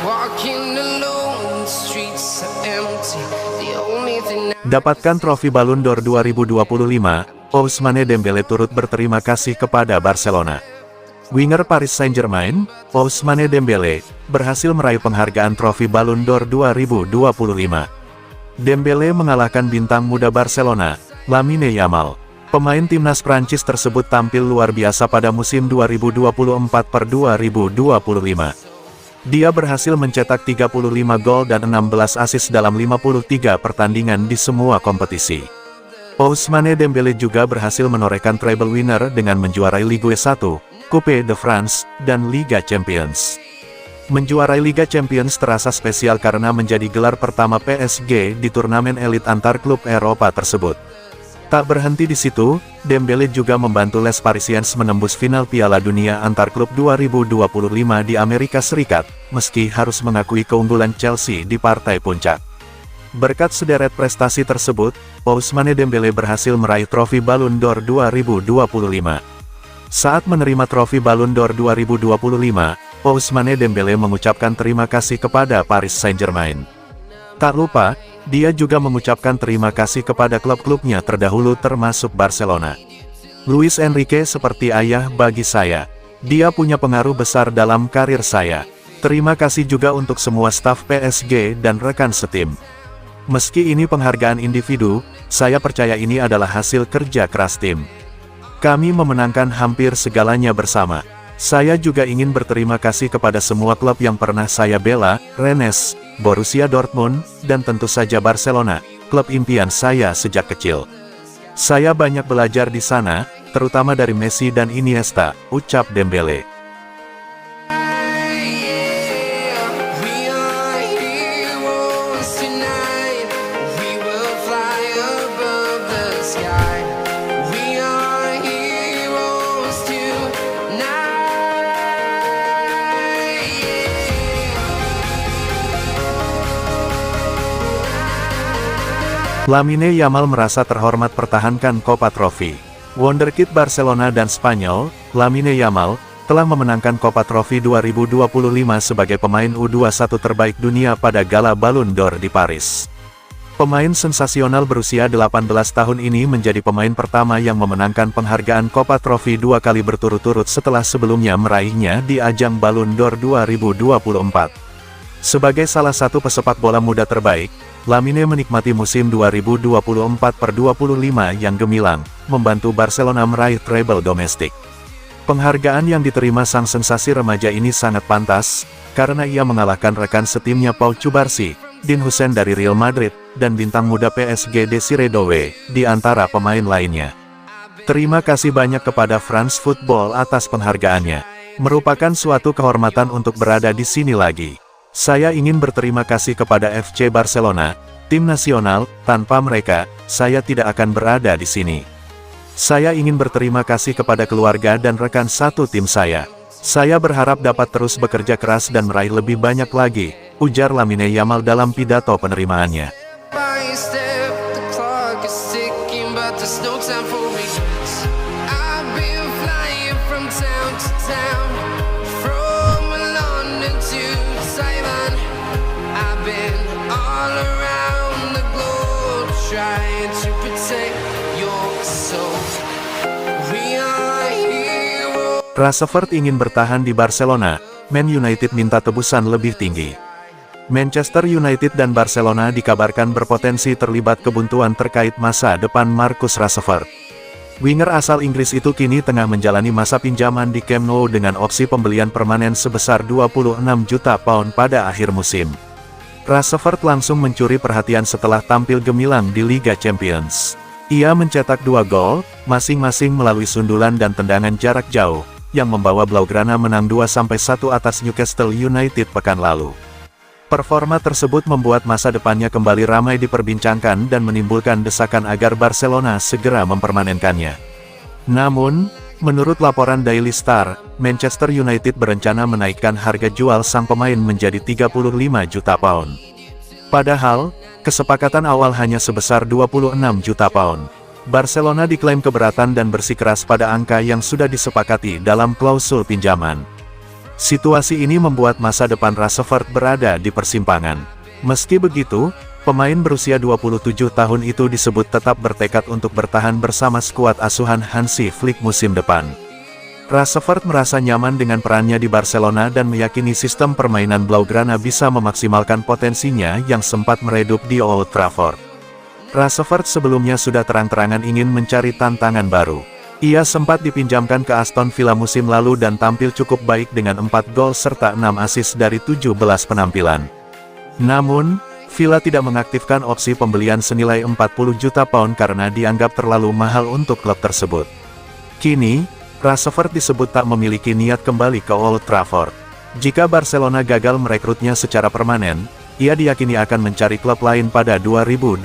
Walking alone, the streets are empty. The only thing Dapatkan trofi Ballon d'Or 2025, Ousmane Dembélé turut berterima kasih kepada Barcelona. Winger Paris Saint-Germain, Ousmane Dembélé, berhasil meraih penghargaan trofi Ballon d'Or 2025. Dembélé mengalahkan bintang muda Barcelona, Lamine Yamal. Pemain timnas Prancis tersebut tampil luar biasa pada musim 2024-2025. Dia berhasil mencetak 35 gol dan 16 assist dalam 53 pertandingan di semua kompetisi. Ousmane Dembélé juga berhasil menorehkan treble winner dengan menjuarai Ligue 1, Coupe de France, dan Liga Champions. Menjuarai Liga Champions terasa spesial karena menjadi gelar pertama PSG di turnamen elit antar klub Eropa tersebut. Tak berhenti di situ, Dembélé juga membantu Les Parisiens menembus final Piala Dunia antar klub 2025 di Amerika Serikat, meski harus mengakui keunggulan Chelsea di partai puncak. Berkat sederet prestasi tersebut, Ousmane Dembélé berhasil meraih trofi Ballon d'Or 2025. Saat menerima trofi Ballon d'Or 2025, Ousmane Dembélé mengucapkan terima kasih kepada Paris Saint-Germain. Tak lupa, dia juga mengucapkan terima kasih kepada klub-klubnya terdahulu termasuk Barcelona. Luis Enrique seperti ayah bagi saya. Dia punya pengaruh besar dalam karir saya. Terima kasih juga untuk semua staf PSG dan rekan setim. Meski ini penghargaan individu, saya percaya ini adalah hasil kerja keras tim. Kami memenangkan hampir segalanya bersama. Saya juga ingin berterima kasih kepada semua klub yang pernah saya bela, Rennes, Borussia Dortmund, dan tentu saja Barcelona, klub impian saya sejak kecil. Saya banyak belajar di sana, terutama dari Messi dan Iniesta, ucap Dembélé. Lamine Yamal merasa terhormat pertahankan Copa Trophy. Wonderkid Barcelona dan Spanyol, Lamine Yamal, telah memenangkan Copa Trophy 2025 sebagai pemain U21 terbaik dunia pada Gala Ballon d'Or di Paris. Pemain sensasional berusia 18 tahun ini menjadi pemain pertama yang memenangkan penghargaan Copa Trophy 2 kali berturut-turut setelah sebelumnya meraihnya di ajang Ballon d'Or 2024. Sebagai salah satu pesepak bola muda terbaik, Lamine menikmati musim 2024-25 yang gemilang, membantu Barcelona meraih treble domestik. Penghargaan yang diterima sang sensasi remaja ini sangat pantas, karena ia mengalahkan rekan setimnya Pau Cubarsí, Dean Huijsen dari Real Madrid, dan bintang muda PSG Désiré Doué, di antara pemain lainnya. Terima kasih banyak kepada France Football atas penghargaannya. Merupakan suatu kehormatan untuk berada di sini lagi. Saya ingin berterima kasih kepada FC Barcelona, tim nasional. Tanpa mereka, saya tidak akan berada di sini. Saya ingin berterima kasih kepada keluarga dan rekan satu tim saya. Saya berharap dapat terus bekerja keras dan meraih lebih banyak lagi, ujar Lamine Yamal dalam pidato penerimaannya. Rashford ingin bertahan di Barcelona, Man United minta tebusan lebih tinggi. Manchester United dan Barcelona dikabarkan berpotensi terlibat kebuntuan terkait masa depan Marcus Rashford. Winger asal Inggris itu kini tengah menjalani masa pinjaman di Camp Nou dengan opsi pembelian permanen sebesar 26 juta pound pada akhir musim. Rashford langsung mencuri perhatian setelah tampil gemilang di Liga Champions. Ia mencetak 2 gol, masing-masing melalui sundulan dan tendangan jarak jauh, yang membawa Blaugrana menang 2-1 atas Newcastle United pekan lalu. Performa tersebut membuat masa depannya kembali ramai diperbincangkan dan menimbulkan desakan agar Barcelona segera mempermanenkannya. Namun, menurut laporan Daily Star, Manchester United berencana menaikkan harga jual sang pemain menjadi 35 juta pound. Padahal, kesepakatan awal hanya sebesar 26 juta pound. Barcelona diklaim keberatan dan bersikeras pada angka yang sudah disepakati dalam klausul pinjaman. Situasi ini membuat masa depan Rashford berada di persimpangan. Meski begitu, pemain berusia 27 tahun itu disebut tetap bertekad untuk bertahan bersama skuad asuhan Hansi Flick musim depan. Rashford merasa nyaman dengan perannya di Barcelona dan meyakini sistem permainan Blaugrana bisa memaksimalkan potensinya yang sempat meredup di Old Trafford. Rashford sebelumnya sudah terang-terangan ingin mencari tantangan baru. Ia sempat dipinjamkan ke Aston Villa musim lalu dan tampil cukup baik dengan 4 gol serta 6 assist dari 17 penampilan. Namun, Villa tidak mengaktifkan opsi pembelian senilai 40 juta pound karena dianggap terlalu mahal untuk klub tersebut. Kini, Rashford disebut tak memiliki niat kembali ke Old Trafford. Jika Barcelona gagal merekrutnya secara permanen, ia diyakini akan mencari klub lain pada 2026.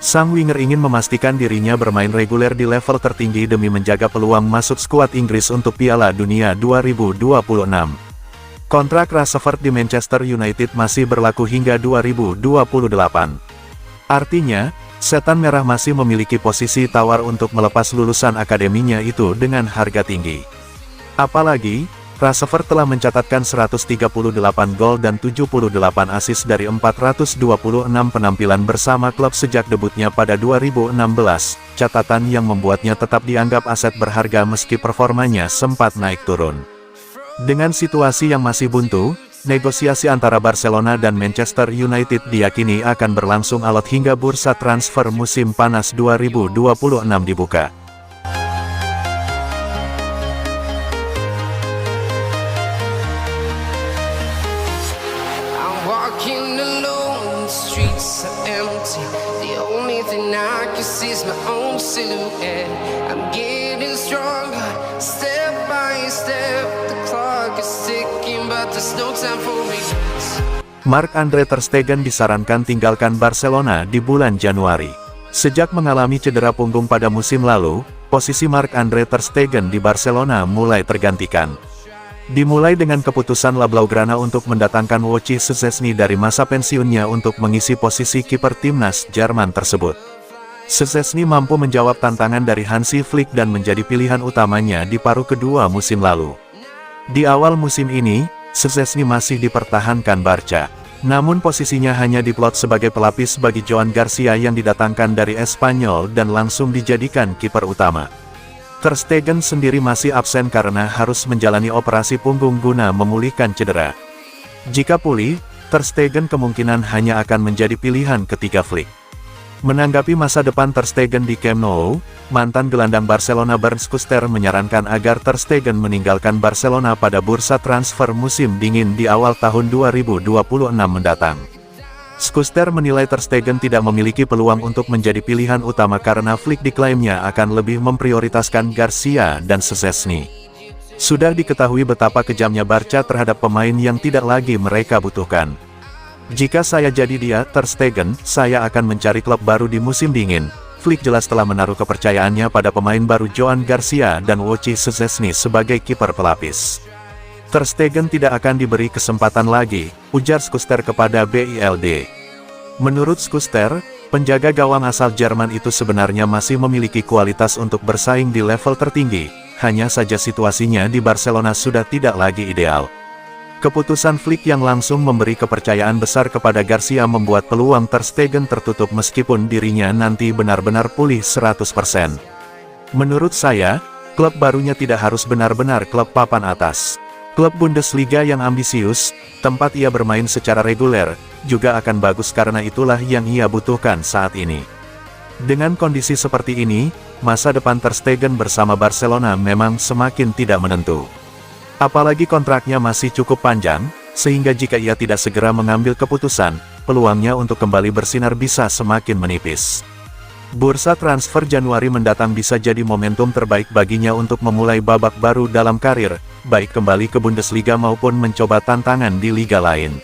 Sang winger ingin memastikan dirinya bermain reguler di level tertinggi demi menjaga peluang masuk skuad Inggris untuk Piala Dunia 2026. Kontrak Rashford di Manchester United masih berlaku hingga 2028. Artinya, Setan Merah masih memiliki posisi tawar untuk melepas lulusan akademinya itu dengan harga tinggi. Apalagi, Rashford telah mencatatkan 138 gol dan 78 assist dari 426 penampilan bersama klub sejak debutnya pada 2016, catatan yang membuatnya tetap dianggap aset berharga meski performanya sempat naik turun. Dengan situasi yang masih buntu, negosiasi antara Barcelona dan Manchester United diyakini akan berlangsung alot hingga bursa transfer musim panas 2026 dibuka. Walking alone, the streets are empty. The only thing I can see is my own silhouette. I'm getting stronger, step by step. The clock is ticking, but there's no time for me. Marc-Andre ter Stegen disarankan tinggalkan Barcelona di bulan Januari. Sejak mengalami cedera punggung pada musim lalu, posisi Marc-Andre ter Stegen di Barcelona mulai tergantikan. Dimulai dengan keputusan La Blaugrana untuk mendatangkan Wojciech Szczesny dari masa pensiunnya untuk mengisi posisi kiper timnas Jerman tersebut. Szczesny mampu menjawab tantangan dari Hansi Flick dan menjadi pilihan utamanya di paruh kedua musim lalu. Di awal musim ini, Szczesny masih dipertahankan Barca. Namun posisinya hanya diplot sebagai pelapis bagi Joan Garcia yang didatangkan dari Espanyol dan langsung dijadikan kiper utama. Ter Stegen sendiri masih absen karena harus menjalani operasi punggung guna memulihkan cedera. Jika pulih, Ter Stegen kemungkinan hanya akan menjadi pilihan ketiga Flick. Menanggapi masa depan Ter Stegen di Camp Nou, mantan gelandang Barcelona Bernd Schuster menyarankan agar Ter Stegen meninggalkan Barcelona pada bursa transfer musim dingin di awal tahun 2026 mendatang. Schuster menilai Ter Stegen tidak memiliki peluang untuk menjadi pilihan utama karena Flick diklaimnya akan lebih memprioritaskan Garcia dan Szczesny. Sudah diketahui betapa kejamnya Barca terhadap pemain yang tidak lagi mereka butuhkan. Jika saya jadi dia, Ter Stegen, saya akan mencari klub baru di musim dingin. Flick jelas telah menaruh kepercayaannya pada pemain baru Joan Garcia dan Wojciech Szczesny sebagai kiper pelapis. Ter Stegen tidak akan diberi kesempatan lagi, ujar Schuster kepada Bild. Menurut Schuster, penjaga gawang asal Jerman itu sebenarnya masih memiliki kualitas untuk bersaing di level tertinggi, hanya saja situasinya di Barcelona sudah tidak lagi ideal. Keputusan Flick yang langsung memberi kepercayaan besar kepada Garcia membuat peluang Ter Stegen tertutup meskipun dirinya nanti benar-benar pulih 100%. Menurut saya, klub barunya tidak harus benar-benar klub papan atas. Klub Bundesliga yang ambisius, tempat ia bermain secara reguler, juga akan bagus karena itulah yang ia butuhkan saat ini. Dengan kondisi seperti ini, masa depan Ter Stegen bersama Barcelona memang semakin tidak menentu. Apalagi kontraknya masih cukup panjang, sehingga jika ia tidak segera mengambil keputusan, peluangnya untuk kembali bersinar bisa semakin menipis. Bursa transfer Januari mendatang bisa jadi momentum terbaik baginya untuk memulai babak baru dalam karir, baik kembali ke Bundesliga maupun mencoba tantangan di liga lain.